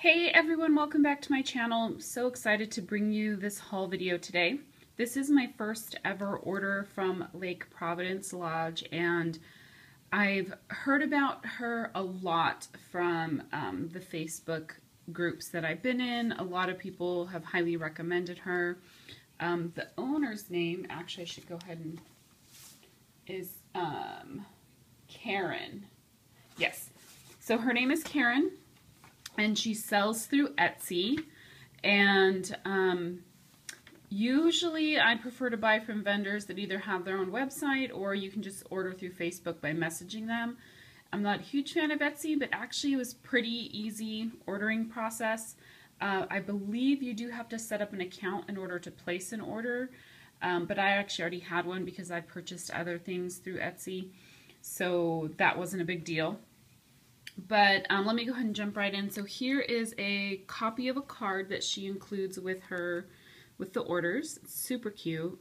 Hey everyone, welcome back to my channel. I'm so excited to bring you this haul video today. This is my first ever order from Lake Providence Lodge, and I've heard about her a lot from the Facebook groups that I've been in. A lot of people have highly recommended her. The owner's name, actually I should go ahead and, is Karen. Yes, so her name is Karen. And she sells through Etsy, and usually I prefer to buy from vendors that either have their own website or you can just order through Facebook by messaging them. I'm not a huge fan of Etsy, but actually it was pretty easy ordering process. I believe you do have to set up an account in order to place an order, but I actually already had one because I purchased other things through Etsy, so that wasn't a big deal. But let me go ahead and jump right in. So here is a copy of a card that she includes with the orders. It's super cute.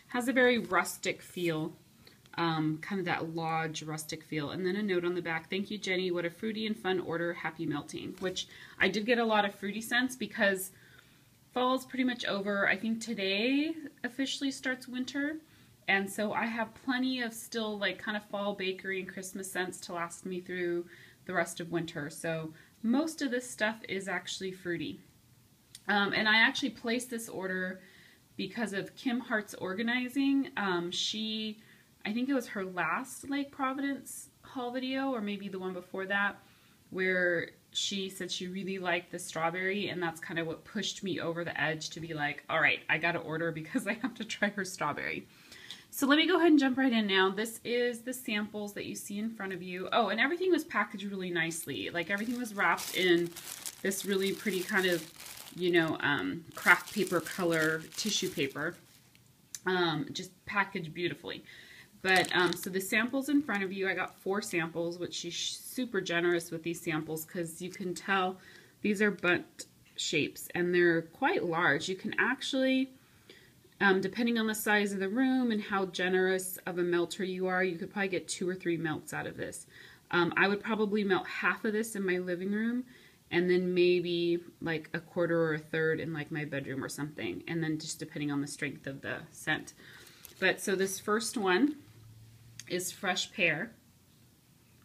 Has a very rustic feel, kind of that lodge rustic feel. And then a note on the back, "Thank you, Jenny. What a fruity and fun order. Happy melting." Which I did get a lot of fruity scents because fall is pretty much over. I think today officially starts winter. And so I have plenty of still like kind of fall bakery and Christmas scents to last me through the rest of winter. So most of this stuff is actually fruity. And I actually placed this order because of Kim Hart's organizing. I think it was her last Lake Providence haul video, or maybe the one before that, where she said she really liked the strawberry, and that's kind of what pushed me over the edge to be like, all right, I gotta order because I have to try her strawberry. So let me go ahead and jump right in now. This is the samples that you see in front of you. Oh, and everything was packaged really nicely. Like everything was wrapped in this really pretty kind of, you know, craft paper color tissue paper. Just packaged beautifully. But so the samples in front of you, I got 4 samples, which she's super generous with these samples because you can tell these are bundt shapes and they're quite large. You can actually, depending on the size of the room and how generous of a melter you are, you could probably get 2 or 3 melts out of this. I would probably melt half of this in my living room and then maybe like a quarter or a third in like my bedroom or something, and then just depending on the strength of the scent. But so this first one is fresh pear,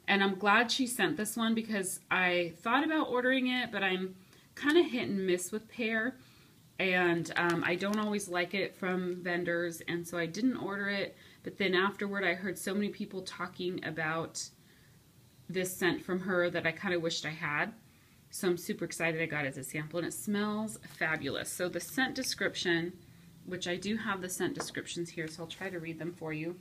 and I'm glad she sent this one because I thought about ordering it, but I'm kind of hit and miss with pear. And I don't always like it from vendors, and so I didn't order it. But then afterward, I heard so many people talking about this scent from her that I kind of wished I had. So I'm super excited I got it as a sample, and it smells fabulous. So the scent description, which I do have the scent descriptions here, so I'll try to read them for you,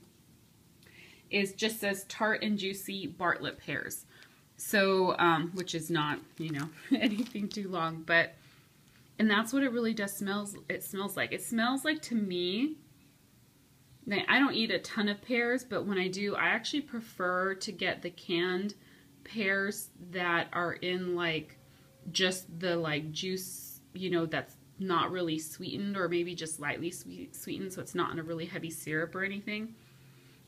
is just says tart and juicy Bartlett pears. So, which is not, you know, anything too long, but... And that's what it really does smells like. It smells like, to me, I don't eat a ton of pears, but when I do, I actually prefer to get the canned pears that are in like just the like juice, you know, that's not really sweetened, or maybe just lightly sweetened, so it's not in a really heavy syrup or anything.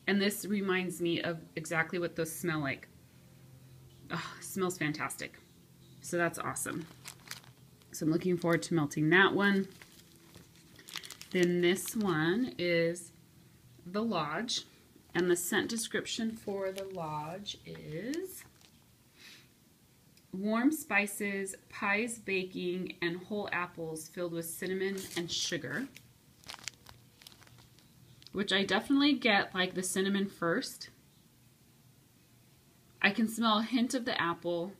And this reminds me of exactly what those smell like. Oh, it smells fantastic. So that's awesome. So I'm looking forward to melting that one. Then this one is the Lodge, and the scent description for the Lodge is warm spices, pies baking, and whole apples filled with cinnamon and sugar. Which I definitely get like the cinnamon first. I can smell a hint of the apple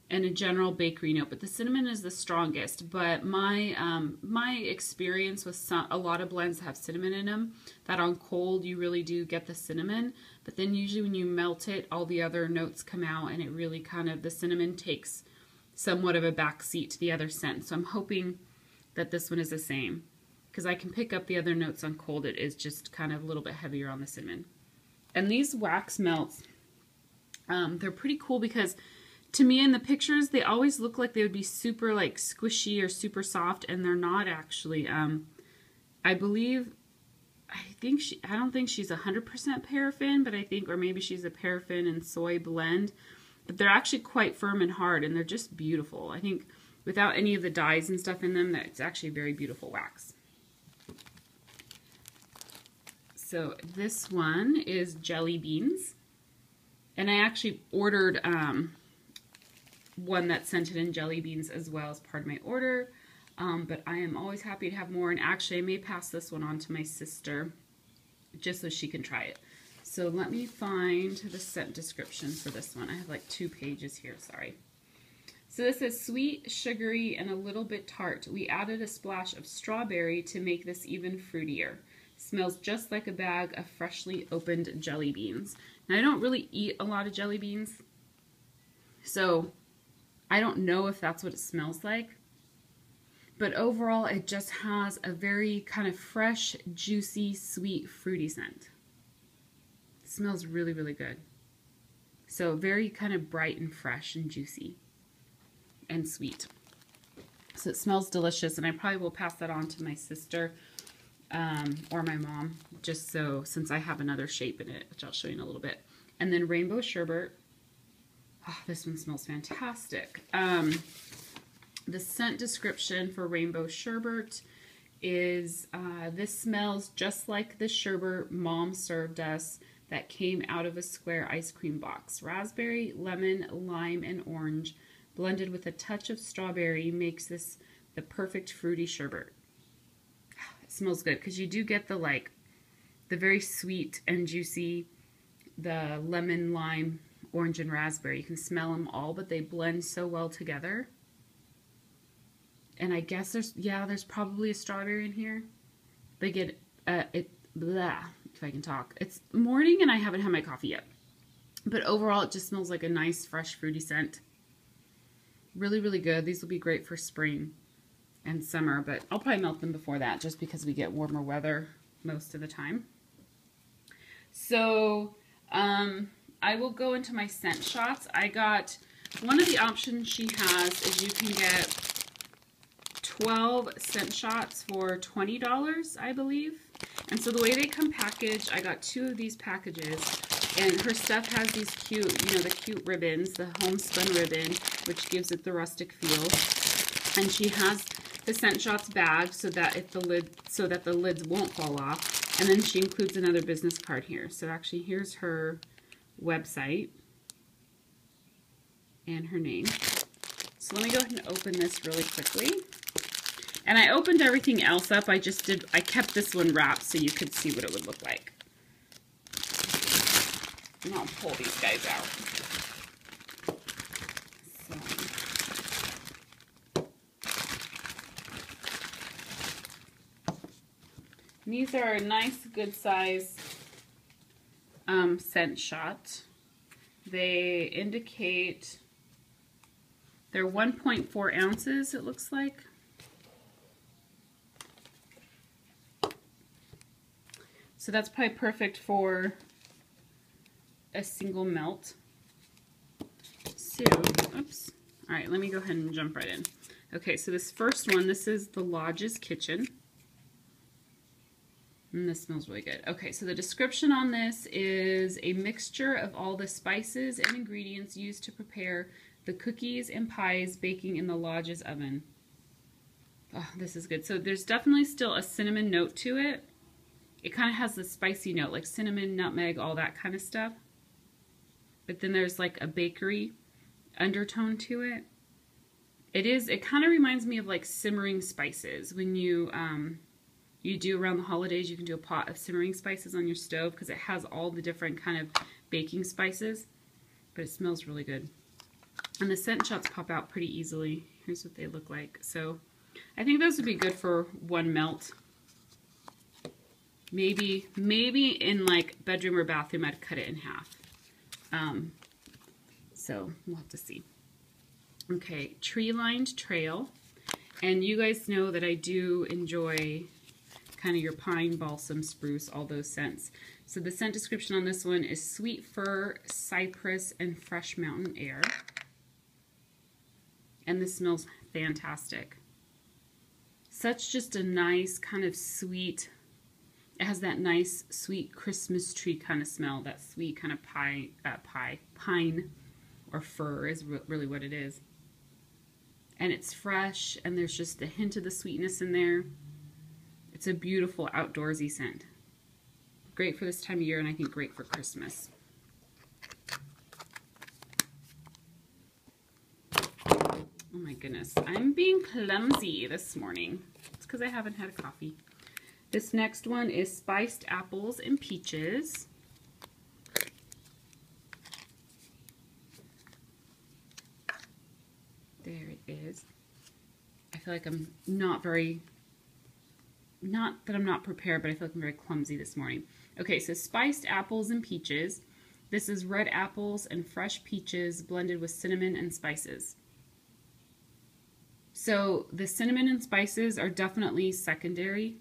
and a general bakery note, but the cinnamon is the strongest. But my my experience with a lot of blends that have cinnamon in them, that on cold you really do get the cinnamon, but then usually when you melt it, all the other notes come out, and it really kind of, the cinnamon takes somewhat of a back seat to the other scent. So I'm hoping that this one is the same, because I can pick up the other notes on cold. It is just kind of a little bit heavier on the cinnamon. And these wax melts, they're pretty cool because to me in the pictures, they always look like they would be super like squishy or super soft, and they're not actually. I don't think she's 100% paraffin, but I think, or maybe she's a paraffin and soy blend. but they're actually quite firm and hard, and they're just beautiful. I think without any of the dyes and stuff in them, that it's actually very beautiful wax. So this one is jelly beans, and I actually ordered one that scented in jelly beans as well as part of my order, but I am always happy to have more, and actually I may pass this one on to my sister just so she can try it. So let me find the scent description for this one. I have like 2 pages here, sorry. So this is sweet, sugary, and a little bit tart. We added a splash of strawberry to make this even fruitier. Smells just like a bag of freshly opened jelly beans. Now I don't really eat a lot of jelly beans, so I don't know if that's what it smells like. But overall, it just has a very kind of fresh, juicy, sweet, fruity scent. It smells really, really good. So very kind of bright and fresh and juicy and sweet. So it smells delicious, and I probably will pass that on to my sister or my mom, just so, since I have another shape in it, which I'll show you in a little bit. And then rainbow sherbet. Oh, this one smells fantastic. The scent description for rainbow sherbet is, this smells just like the sherbet Mom served us that came out of a square ice cream box. Raspberry, lemon, lime, and orange blended with a touch of strawberry makes this the perfect fruity sherbet. It smells good because you do get the the very sweet and juicy, the lemon, lime, orange, and raspberry. You can smell them all, but they blend so well together. And I guess there's probably a strawberry in here. They get blah, if I can talk. It's morning and I haven't had my coffee yet. But overall, it just smells like a nice, fresh, fruity scent. Really, really good. These will be great for spring and summer, but I'll probably melt them before that just because we get warmer weather most of the time. So, I will go into my scent shots. I got, one of the options she has is you can get 12 scent shots for $20, I believe. And so the way they come packaged, I got 2 of these packages, and her stuff has these cute, the cute ribbons, the homespun ribbon, which gives it the rustic feel. And she has the scent shots bag so that the lids won't fall off. And then she includes another business card here. So actually, here's her website and her name. So let me go ahead and open this really quickly. And I opened everything else up. I kept this one wrapped so you could see what it would look like. And I'll pull these guys out. And these are a nice, good size scent shot. They indicate they're 1.4 ounces, it looks like. So that's probably perfect for a single melt. So, oops. All right, let me go ahead and jump right in. Okay, so this first one, this is the Lodge's Kitchen. And this smells really good. Okay, so the description on this is a mixture of all the spices and ingredients used to prepare the cookies and pies baking in the Lodge's oven. Oh, this is good. So there's definitely still a cinnamon note to it. It kind of has the spicy note, like cinnamon, nutmeg, all that kind of stuff. But then there's like a bakery undertone to it. It kind of reminds me of like simmering spices. When you do around the holidays, you can do a pot of simmering spices on your stove because it has all the different kind of baking spices. But it smells really good. And the scent shots pop out pretty easily. Here's what they look like. So I think those would be good for one melt. Maybe in like bedroom or bathroom, I'd cut it in half. So we'll have to see. Okay, tree-lined trail. And you guys know that I do enjoy kind of your pine, balsam, spruce, all those scents. So the scent description on this one is sweet fir, cypress, and fresh mountain air. And this smells fantastic. Such just a nice kind of sweet, it has that nice sweet Christmas tree kind of smell, that sweet kind of pine or fir is really what it is. And it's fresh, and there's just a hint of the sweetness in there. It's a beautiful outdoorsy scent. Great for this time of year, and I think great for Christmas. Oh my goodness, I'm being clumsy this morning. It's because I haven't had a coffee. This next one is spiced apples and peaches. There it is. I feel like I'm not that I'm not prepared, but I feel like I'm very clumsy this morning. Okay, so spiced apples and peaches. This is red apples and fresh peaches blended with cinnamon and spices. So the cinnamon and spices are definitely secondary.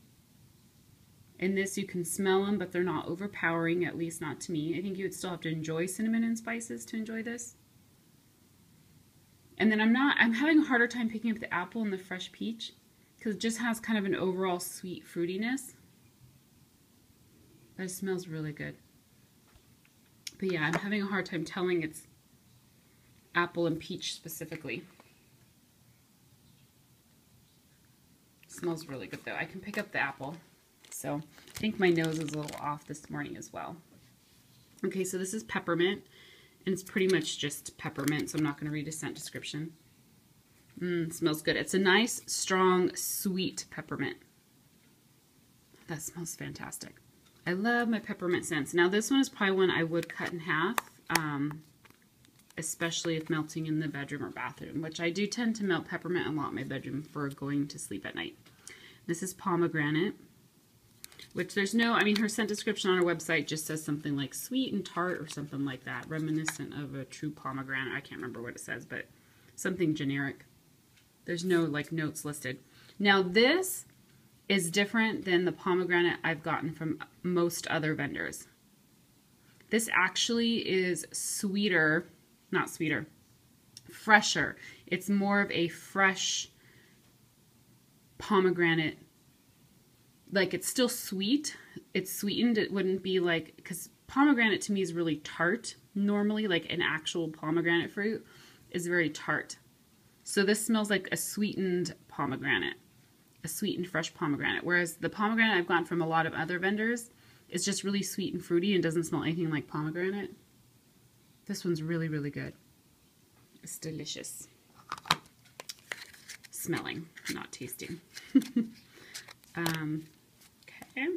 In this you can smell them, but they're not overpowering, at least not to me. I think you would still have to enjoy cinnamon and spices to enjoy this. And then I'm having a harder time picking up the apple and the fresh peach because it just has kind of an overall sweet fruitiness. But it smells really good. But yeah, I'm having a hard time telling it's apple and peach specifically. It smells really good though. I can pick up the apple. So I think my nose is a little off this morning as well. Okay, so this is peppermint. And it's pretty much just peppermint, so I'm not going to read a scent description. Smells good. It's a nice, strong, sweet peppermint. That smells fantastic. I love my peppermint scents. Now this one is probably one I would cut in half, especially if melting in the bedroom or bathroom, which I do tend to melt peppermint a lot in my bedroom for going to sleep at night. This is pomegranate. Which there's no, I mean, her scent description on her website just says something like sweet and tart or something like that, reminiscent of a true pomegranate. I can't remember what it says, but something generic. There's no like notes listed. Now this is different than the pomegranate I've gotten from most other vendors. This actually is sweeter, not sweeter, fresher. It's more of a fresh pomegranate. Like, it's still sweet. It's sweetened. It wouldn't be like, because pomegranate to me is really tart. Normally, like an actual pomegranate fruit is very tart. So this smells like a sweetened pomegranate, a sweetened fresh pomegranate. Whereas the pomegranate I've gotten from a lot of other vendors is just really sweet and fruity and doesn't smell anything like pomegranate. This one's really, really good. It's delicious. Smelling, not tasting. Okay.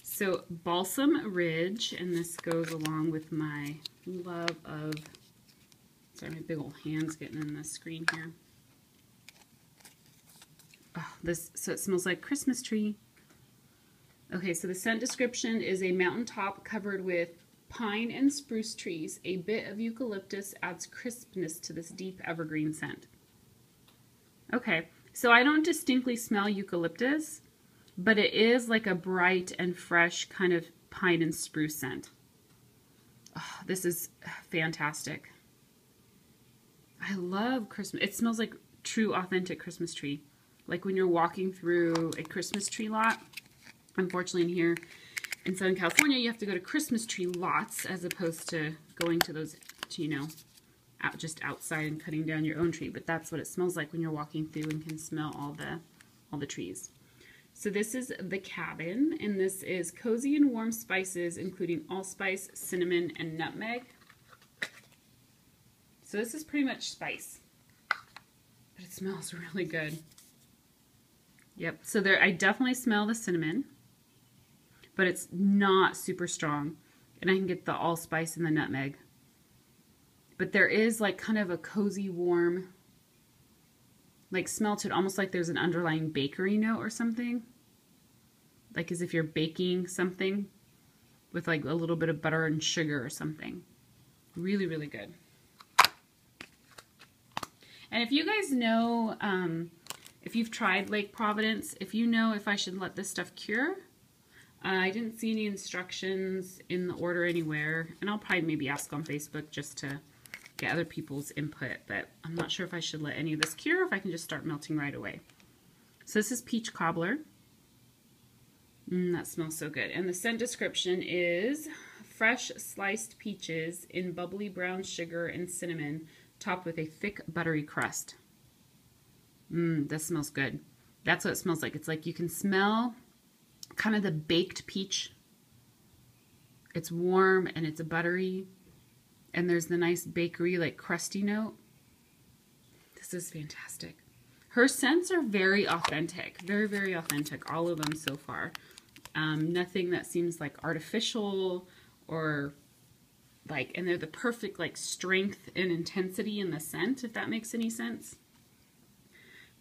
So Balsam Ridge, and this goes along with my love of, sorry, my big old hand's getting in the screen here. Oh, so it smells like Christmas tree. Okay, so the scent description is a mountaintop covered with pine and spruce trees. A bit of eucalyptus adds crispness to this deep evergreen scent. Okay, so I don't distinctly smell eucalyptus, but it is like a bright and fresh kind of pine and spruce scent. Oh, this is fantastic. I love Christmas. It smells like true, authentic Christmas tree. Like when you're walking through a Christmas tree lot. Unfortunately, in here in Southern California, you have to go to Christmas tree lots as opposed to going to those, you know, just outside and cutting down your own tree. But that's what it smells like when you're walking through and can smell all the trees. So this is the cabin, and this is cozy and warm spices, including allspice, cinnamon, and nutmeg. So this is pretty much spice, but it smells really good. Yep, so there, I definitely smell the cinnamon, but it's not super strong, and I can get the allspice and the nutmeg. But there is like kind of a cozy, warm, like smell to it, almost like there's an underlying bakery note or something. Like as if you're baking something with like a little bit of butter and sugar or something. Really, really good. And if you guys know, if you've tried Lake Providence, if you know if I should let this stuff cure, I didn't see any instructions in the order anywhere. And I'll probably maybe ask on Facebook just to get other people's input, but I'm not sure if I should let any of this cure or if I can just start melting right away. So this is peach cobbler. That smells so good. And the scent description is fresh sliced peaches in bubbly brown sugar and cinnamon, topped with a thick buttery crust. This smells good. That's what it smells like. It's like you can smell kind of the baked peach. It's warm and it's buttery, and there's the nice bakery, like crusty note. This is fantastic. Her scents are very authentic, very, very authentic, all of them so far. Nothing that seems like artificial or like, and they're the perfect like strength and intensity in the scent, if that makes any sense.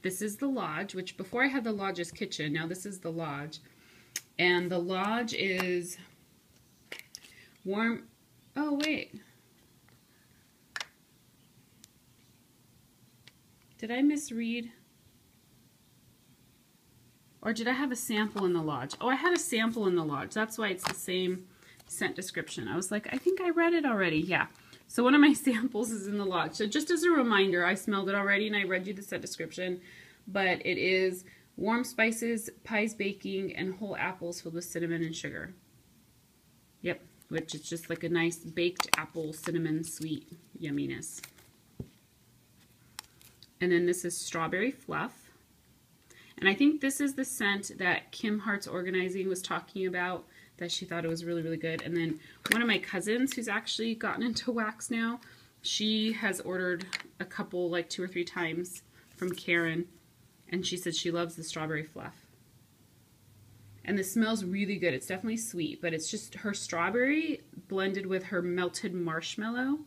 This is the Lodge, which before I had the Lodge's Kitchen, now this is the Lodge. And the Lodge is warm. Oh, wait. Did I misread? Or did I have a sample in the Lodge? Oh, I had a sample in the Lodge. That's why it's the same scent description. I was like, I think I read it already. Yeah. So one of my samples is in the Lodge. So just as a reminder, I smelled it already and I read you the scent description. But it is warm spices, pies baking, and whole apples filled with cinnamon and sugar. Yep. Which is just like a nice baked apple cinnamon sweet yumminess. And then this is Strawberry Fluff. And I think this is the scent that Kim Hart's Organizing was talking about, that she thought it was really, really good. And then one of my cousins who's actually gotten into wax now, she has ordered a couple, like 2 or 3 times from Karen, and she said she loves the Strawberry Fluff. And this smells really good. It's definitely sweet, but it's just her strawberry blended with her melted marshmallow.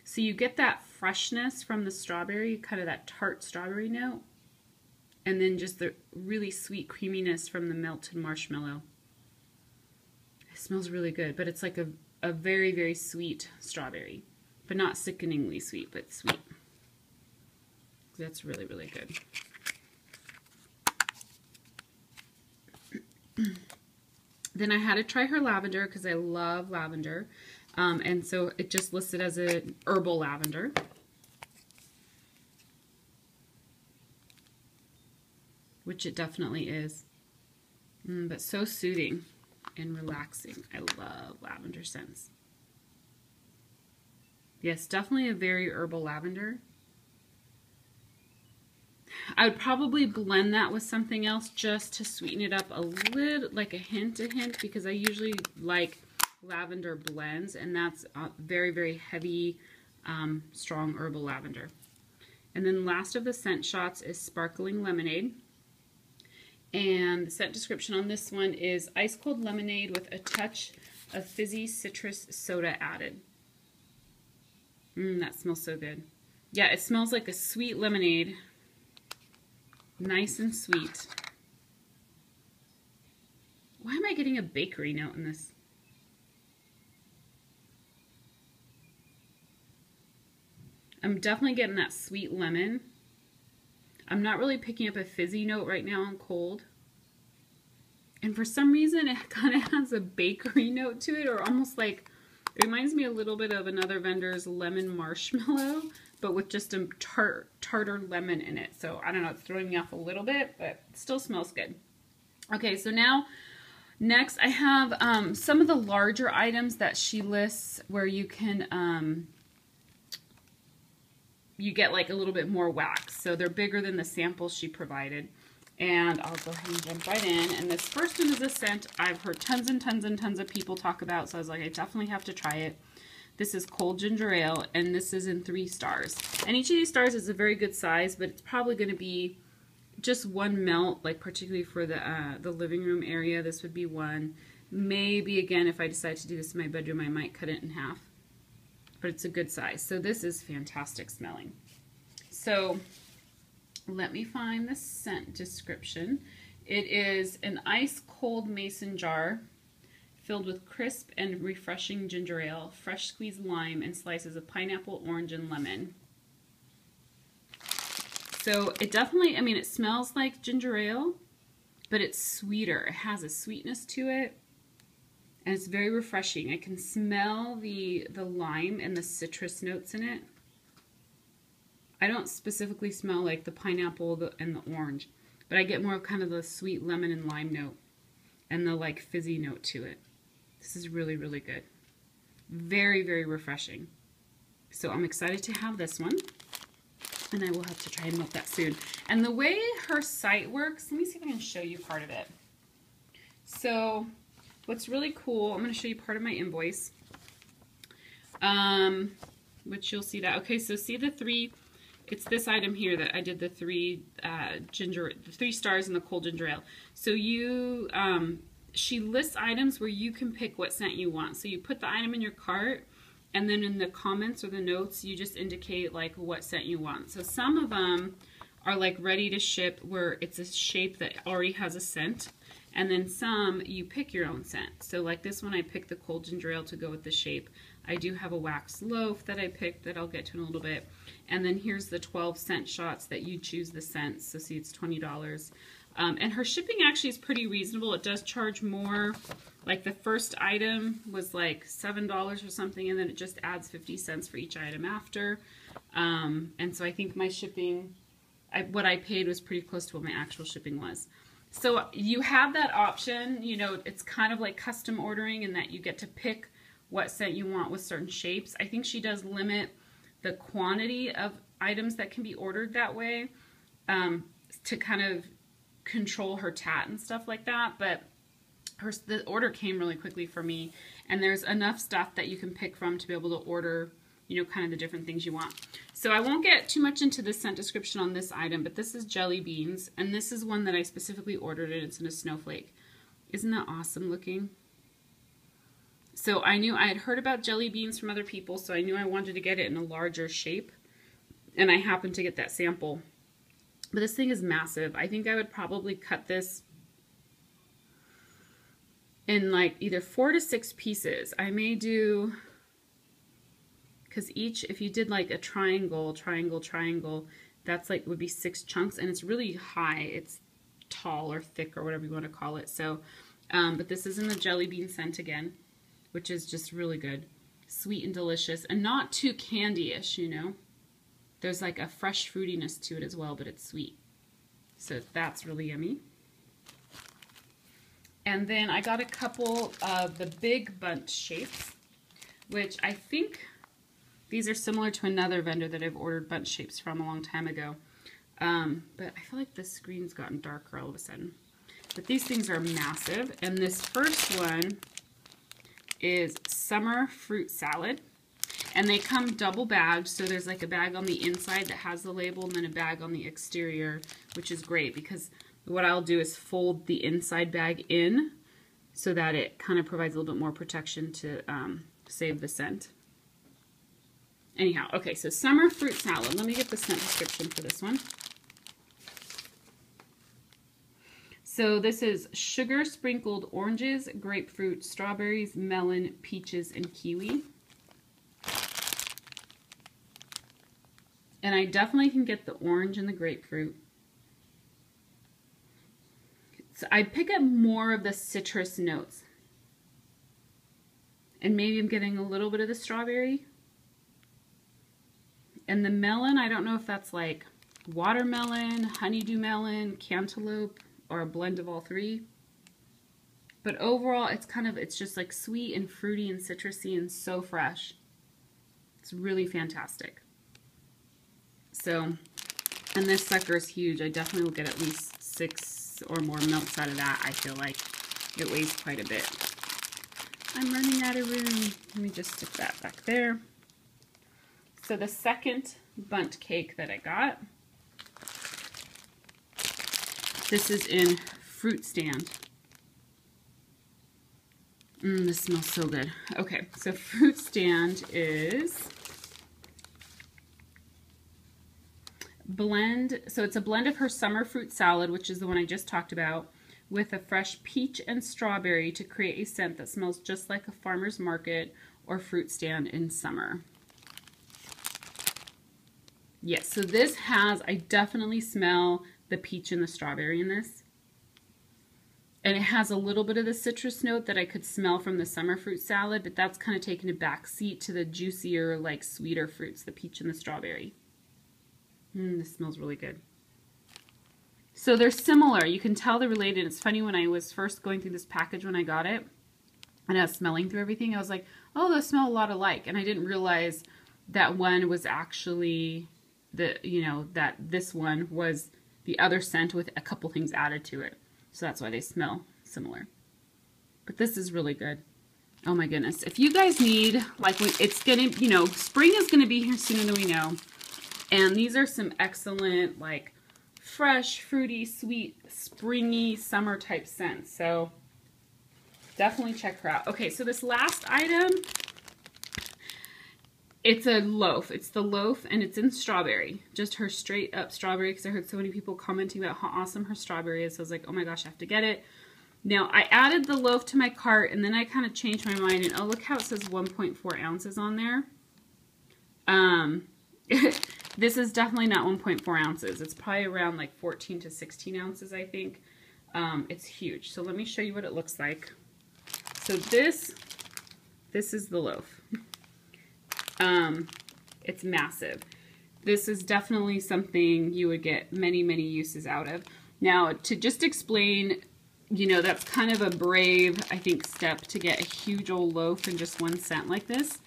So you get that freshness from the strawberry, kind of that tart strawberry note. And then just the really sweet creaminess from the melted marshmallow. It smells really good, but it's like a very, very sweet strawberry. But not sickeningly sweet, but sweet. That's really, really good. Then I had to try her lavender because I love lavender. And so it just listed as an herbal lavender. Which it definitely is. But so soothing and relaxing. I love lavender scents. Yes, definitely a very herbal lavender. I would probably blend that with something else just to sweeten it up a little, like a hint, because I usually like lavender blends, and that's very, very heavy, strong herbal lavender. And then last of the scent shots is Sparkling Lemonade. And the scent description on this one is ice cold lemonade with a touch of fizzy citrus soda added. That smells so good. Yeah, it smells like a sweet lemonade. Nice and sweet. Why am I getting a bakery note in this? I'm definitely getting that sweet lemon. I'm not really picking up a fizzy note right now on cold. And for some reason, it kind of has a bakery note to it, or almost like, it reminds me a little bit of another vendor's lemon marshmallow, but with just a tartar lemon in it. So I don't know, it's throwing me off a little bit, but it still smells good. Okay, so now, next I have some of the larger items that she lists where you can, you get like a little bit more wax. So they're bigger than the samples she provided. And I'll go ahead and jump right in. And this first one is a scent I've heard tons and tons and tons of people talk about. So I was like, I definitely have to try it. This is Cold Ginger Ale, and this is in 3 stars. And each of these stars is a very good size, but it's probably going to be just 1 melt, like particularly for the living room area. This would be 1. Maybe, again, if I decide to do this in my bedroom, I might cut it in half. But it's a good size. So this is fantastic smelling. So let me find the scent description. It is an ice cold mason jar filled with crisp and refreshing ginger ale, fresh squeezed lime, and slices of pineapple, orange, and lemon. So it definitely, I mean, it smells like ginger ale, but it's sweeter. It has a sweetness to it. And it's very refreshing. I can smell the lime and the citrus notes in it. I don't specifically smell like the pineapple and the orange, but I get more of kind of the sweet lemon and lime note and the like fizzy note to it. This is really, really good. Very, very refreshing. So I'm excited to have this one. And I will have to try and milk that soon. And the way her site works, let me see if I can show you part of it. So what's really cool, I'm going to show you part of my invoice. Which you'll see that. Okay, so see the three, it's this item here that I did the three stars in the cold ginger ale. So you, she lists items where you can pick what scent you want. So you put the item in your cart, and then in the comments or the notes, you just indicate like what scent you want. So some of them are like ready to ship where it's a shape that already has a scent. And then some, you pick your own scent. So like this one, I picked the cold ginger ale to go with the shape. I do have a wax loaf that I picked that I'll get to in a little bit. And then here's the 12 scent shots that you choose the scents. So see, it's $20. And her shipping actually is pretty reasonable. It does charge more. Like the first item was like $7 or something, and then it just adds 50 cents for each item after. And so I think my shipping, what I paid was pretty close to what my actual shipping was. So you have that option, you know, it's kind of like custom ordering in that you get to pick what scent you want with certain shapes. I think she does limit the quantity of items that can be ordered that way to kind of control her tat and stuff like that. But the order came really quickly for me, and there's enough stuff that you can pick from to be able to order, you know, kind of the different things you want. So I won't get too much into the scent description on this item, but this is jelly beans, and this is one that I specifically ordered, and it's in a snowflake. Isn't that awesome looking? So I knew I had heard about jelly beans from other people, so I knew I wanted to get it in a larger shape, and I happened to get that sample. But this thing is massive. I think I would probably cut this in like either 4 to 6 pieces. I may do, because each, if you did like a triangle, that's like, would be 6 chunks, and it's really high. It's tall or thick or whatever you want to call it. So, but this is in the jelly bean scent again, which is just really good. Sweet and delicious, and not too candy-ish, you know. There's like a fresh fruitiness to it as well, but it's sweet. So that's really yummy. And then I got a couple of the big bunch shapes, which I think these are similar to another vendor that I've ordered bunch shapes from a long time ago. But I feel like the screen's gotten darker all of a sudden. But these things are massive. And this first one is summer fruit salad. And they come double bagged, so there's like a bag on the inside that has the label and then a bag on the exterior, which is great because what I'll do is fold the inside bag in so that it kind of provides a little bit more protection to save the scent. Anyhow, okay, so summer fruit salad. Let me get the scent description for this one. So this is sugar sprinkled oranges, grapefruit, strawberries, melon, peaches, and kiwi. And I definitely can get the orange and the grapefruit. So I pick up more of the citrus notes. And maybe I'm getting a little bit of the strawberry. And the melon, I don't know if that's like watermelon, honeydew melon, cantaloupe, or a blend of all three. But overall, it's just like sweet and fruity and citrusy and so fresh. It's really fantastic. So, and this sucker is huge. I definitely will get at least 6 or more milks out of that. I feel like it weighs quite a bit. I'm running out of room. Let me just stick that back there. So the second bundt cake that I got, this is in Fruit Stand. This smells so good. Okay, so Fruit Stand is blend, so it's a blend of her summer fruit salad, which is the one I just talked about, with a fresh peach and strawberry to create a scent that smells just like a farmer's market or fruit stand in summer. Yes, so this has, I definitely smell the peach and the strawberry in this. And it has a little bit of the citrus note that I could smell from the summer fruit salad, but that's kind of taken a back seat to the juicier, like sweeter fruits, the peach and the strawberry. This smells really good. So they're similar. You can tell they're related. It's funny, when I was first going through this package when I got it, and I was smelling through everything. I was like, oh, those smell a lot alike. And I didn't realize that one was actually that this one was the other scent with a couple things added to it. So that's why they smell similar. But this is really good. Oh my goodness. If you guys need, like, it's gonna, spring is gonna be here sooner than we know. And these are some excellent, like, fresh, fruity, sweet, springy, summer type scents. So definitely check her out. Okay, so this last item, it's a loaf. It's the loaf, and it's in strawberry. Just her straight up strawberry, because I heard so many people commenting about how awesome her strawberry is. So I was like, oh my gosh, I have to get it. Now, I added the loaf to my cart, and then I kind of changed my mind, and oh, look how it says 1.4 ounces on there. This is definitely not 1.4 ounces. It's probably around like 14 to 16 ounces, I think. It's huge. So let me show you what it looks like. So this is the loaf. It's massive. This is definitely something you would get many, many uses out of. Now, to just explain, that's kind of a brave, I think, step to get a huge old loaf in just one scent like this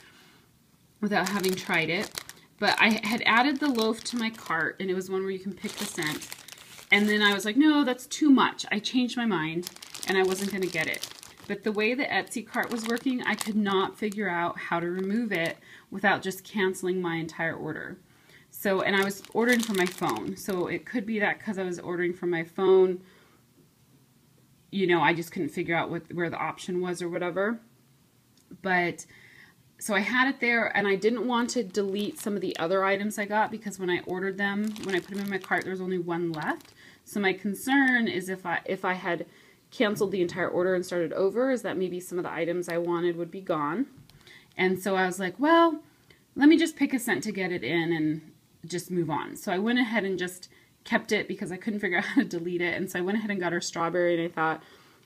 without having tried it. But I had added the loaf to my cart, and it was one where you can pick the scent. And then I was like, no, that's too much. I changed my mind, and I wasn't going to get it. But the way the Etsy cart was working, I could not figure out how to remove it without just canceling my entire order. So, and I was ordering from my phone. So it could be that because I was ordering from my phone, I just couldn't figure out where the option was or whatever. But so I had it there, and I didn't want to delete some of the other items I got, because when I ordered them, when I put them in my cart, there was only one left. So my concern is if I had canceled the entire order and started over, is that maybe some of the items I wanted would be gone. And so I was like, well, let me just pick a scent to get it in and just move on. So I went ahead and just kept it because I couldn't figure out how to delete it. And so I went ahead and got her strawberry, and I thought,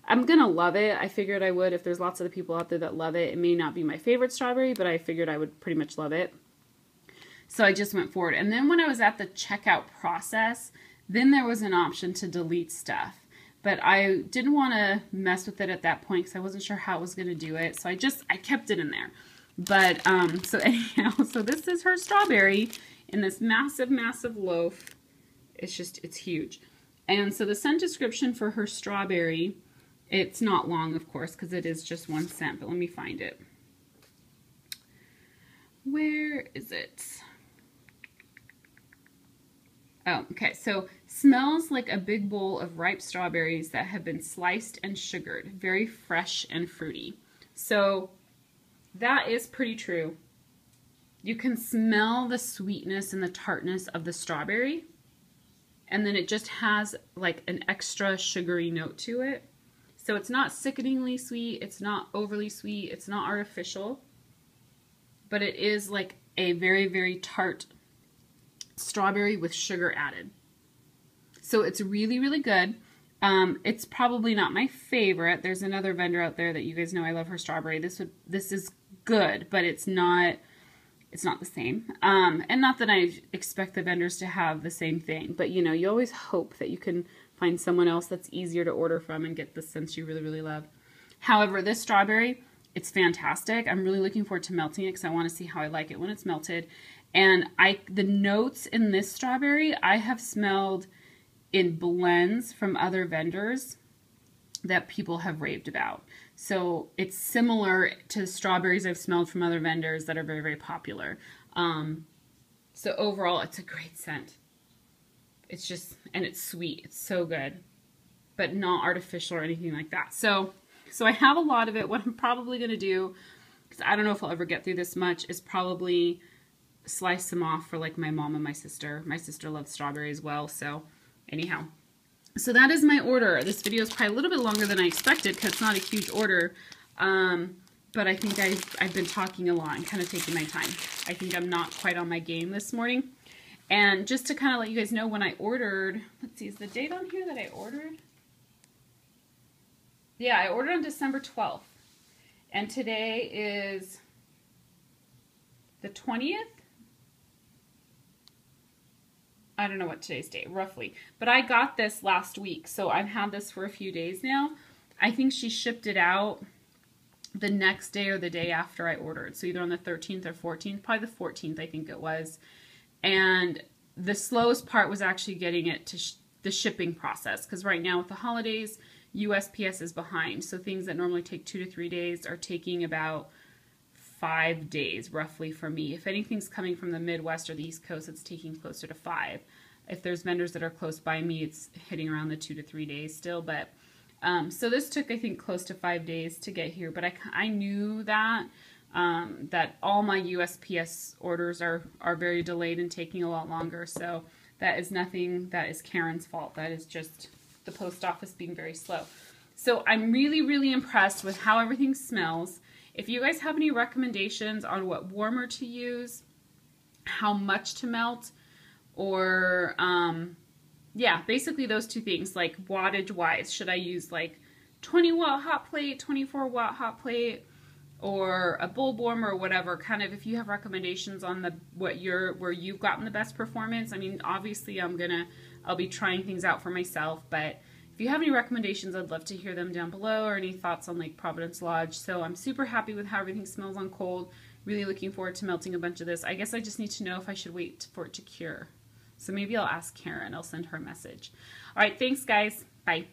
I'm going to love it. I figured I would. If there's lots of the people out there that love it, it may not be my favorite strawberry, but I figured I would pretty much love it. So I just went forward. And then when I was at the checkout process, then there was an option to delete stuff. But I didn't want to mess with it at that point because I wasn't sure how I was going to do it. So I kept it in there. But, so anyhow, so this is her strawberry in this massive, massive loaf. It's huge. And so the scent description for her strawberry, it's not long, of course, because it is just one scent, but let me find it. Where is it? Oh, okay. So, smells like a big bowl of ripe strawberries that have been sliced and sugared. Very fresh and fruity. So, that is pretty true. You can smell the sweetness and the tartness of the strawberry, and then it just has like an extra sugary note to it. So it's not sickeningly sweet, it's not overly sweet, it's not artificial, but it is like a very, very tart strawberry with sugar added. So it's really, really good. It's probably not my favorite. There's another vendor out there that you guys know I love her strawberry. This is good, but it's not the same. And not that I expect the vendors to have the same thing, but you always hope that you can find someone else that's easier to order from and get the scents you really, really love. However, this strawberry, it's fantastic. I'm really looking forward to melting it because I want to see how I like it when it's melted. And the notes in this strawberry, I have smelled in blends from other vendors that people have raved about. So it's similar to strawberries I've smelled from other vendors that are very, very popular. So overall, it's a great scent. It's just, and it's sweet. It's so good, but not artificial or anything like that. So I have a lot of it. What I'm probably going to do, because I don't know if I'll ever get through this much, is probably slice them off for like my mom and my sister. My sister loves strawberry as well. So anyhow, so that is my order. This video is probably a little bit longer than I expected because it's not a huge order. But I think I've been talking a lot and kind of taking my time. I think I'm not quite on my game this morning. And just to kind of let you guys know, when I ordered, let's see, is the date on here that I ordered? Yeah, I ordered on December 12th. And today is the 20th? I don't know what today's date, roughly. But I got this last week, so I've had this for a few days now. I think she shipped it out the next day or the day after I ordered. So either on the 13th or 14th, probably the 14th I think it was. And the slowest part was actually getting it to the shipping process, because right now with the holidays, USPS is behind. So things that normally take 2 to 3 days are taking about 5 days roughly for me. If anything's coming from the Midwest or the East Coast, it's taking closer to 5. If there's vendors that are close by me, it's hitting around the 2 to 3 days still. But so this took, I think, close to 5 days to get here. But I knew that that all my USPS orders are very delayed and taking a lot longer. So that is nothing that is Karen's fault. That is just the post office being very slow. So I'm really, really impressed with how everything smells. If you guys have any recommendations on what warmer to use, how much to melt, or yeah, basically those two things, like wattage wise, should I use like 20 watt hot plate, 24 watt hot plate, or a bulb warmer, or whatever, kind of, if you have recommendations on where you've gotten the best performance. I mean, obviously I'll be trying things out for myself, but if you have any recommendations, I'd love to hear them down below, or any thoughts on like Providence Lodge. So I'm super happy with how everything smells on cold. Really looking forward to melting a bunch of this. I guess I just need to know if I should wait for it to cure. So maybe I'll ask Karen. I'll send her a message. All right, thanks guys. Bye.